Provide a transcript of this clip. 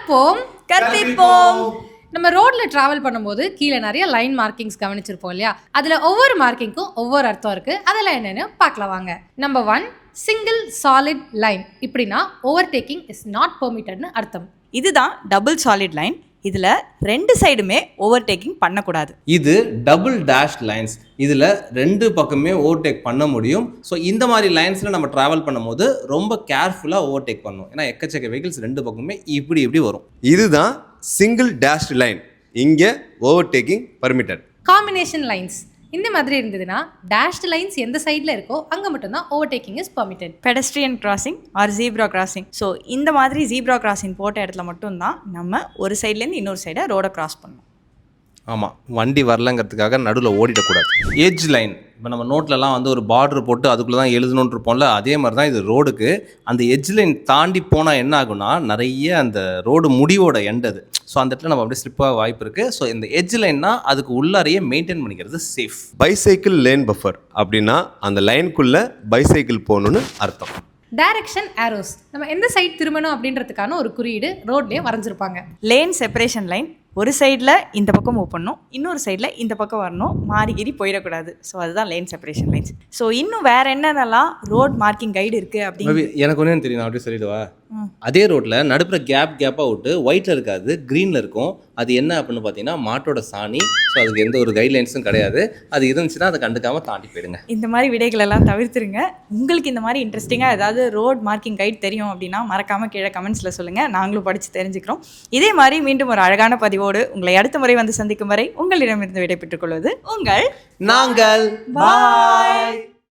கற்போம் கற்பிப்போம். நம்ம ரோட்ல டிராவல் பண்ணும்போது கீழே நிறைய லைன் மார்க்கிங்ஸ் கவனிச்சிருப்போம் இல்லையா? அதுல ஒவ்வொரு மார்க்கிங்க்கும் ஒவ்வொரு அர்த்தம் இருக்கு. அதெல்லாம் என்னன்னு பார்க்கலாம் வாங்க. Number 1, single solid line. இப்படின்னா ஓவர்டேக்கிங் இஸ் நாட் பெர்மிட்டட்னு அர்த்தம். இதுதான் டபுள் சாலிட் லைன். இதில் ரெண்டு சைடுமே ஓவர்டேக்கிங் பண்ணக்கூடாது. இது டபுள் டேஷ் லைன்ஸ். இதில் ரெண்டு பக்கமே ஓவர்டேக் பண்ண முடியும். ஸோ இந்த மாதிரி லைன்ஸில் நம்ம ட்ராவல் பண்ணும்போது ரொம்ப கேர்ஃபுல்லாக ஓவர்டேக் பண்ணணும். ஏன்னா எக்கச்சக்க வெஹிக்கிள்ஸ் ரெண்டு பக்கமே இப்படி வரும். இதுதான் சிங்கிள் டேஷ் லைன். இங்கே ஓவர்டேக்கிங் பர்மிட்டட். காம்பினேஷன் லைன்ஸ் இந்த மாதிரி இருந்ததுன்னா டேஷ்டு லைன்ஸ் எந்த சைடில் இருக்கோ அங்கே மட்டும்தான் overtaking is permitted. Pedestrian crossing or zebra crossing. So இந்த மாதிரி ஜீப்ரா கிராசிங் போட்ட இடத்துல மட்டும்தான் நம்ம ஒரு சைட்லேருந்து இன்னொரு சைடை ரோடை கிராஸ் பண்ணணும். ஆமாம், வண்டி வரலங்கிறதுக்காக நடுவில் ஓடிடக்கூடாது. எட்ஜ் லைன், இப்போ நம்ம நோட்லலாம் வந்து ஒரு பார்டர் போட்டு அதுக்குள்ளே தான் எழுதணுன்னு இருப்போம்ல, அதே மாதிரி தான் இது ரோடுக்கு. அந்த எட்ஜ் லைன் தாண்டி போனால் என்ன ஆகுனா நிறைய அந்த ரோடு முடிவோட எண்ட் அது. ஸோ அந்த இடத்துல நம்ம அப்படியே ஸ்லிப்பாக வாய்ப்பு இருக்குது. ஸோ இந்த எட்ஜ் லைன்னா அதுக்கு உள்ளாரையே மெயின்டைன் பண்ணிக்கிறது சேஃப். பைசைக்கிள் லேன் பஃபர் அப்படின்னா அந்த லைனுக்குள்ளே பைசைக்கிள் போகணுன்னு அர்த்தம். டைரக்ஷன் ஆரோஸ், நம்ம எந்த சைட் திரும்பணும் அப்படின்றதுக்கான ஒரு குறியீடு ரோட்லேயே வரைஞ்சிருப்பாங்க. லேன் செப்பரேஷன் லைன், ஒரு சைடில் இந்த பக்கம் மூவ் பண்ணணும், இன்னொரு சைடில் இந்த பக்கம் வரணும், மாறிகிரி போயிடக்கூடாது. ஸோ அதுதான் லேன் செப்பரேஷன் லைன்ஸ். ஸோ இன்னும் வேறு என்னென்னலாம் ரோட் மார்க்கிங் கைடு இருக்குது அப்படின்னு எனக்கு ஒன்றே தெரியும், நான் அப்படியே சொல்லிடுவா. அதே ரோட்டில் நடுப்புற கேப்பாக விட்டு ஒயிட்டில் இருக்காது, க்ரீனில் இருக்கும். அது என்ன அப்படின்னு பார்த்தீங்கன்னா மாட்டோட சாணி. ஸோ அதுக்கு எந்த ஒரு கைட்லைன்ஸும் கிடையாது. அது இருந்துச்சுன்னா அதை கண்டுக்காமல் தாண்டி போயிடுங்க. இந்த மாதிரி விடைகளெல்லாம் தவிர்த்துருங்க. உங்களுக்கு இந்த மாதிரி இன்ட்ரெஸ்டிங்காக ஏதாவது ரோட் மார்க்கிங் கைட் தெரியும் அப்படின்னா மறக்காமல் கீழே கமெண்ட்ஸில் சொல்லுங்கள். நாங்களும் படித்து தெரிஞ்சுக்கிறோம். இதே மாதிரி மீண்டும் ஒரு அழகான பதிவோடு உங்களை அடுத்த முறை வந்து சந்திக்கும் வரை உங்களிடமிருந்து விடைபெற்றுக் கொள்வது உங்கள் நாங்கள். பாய்.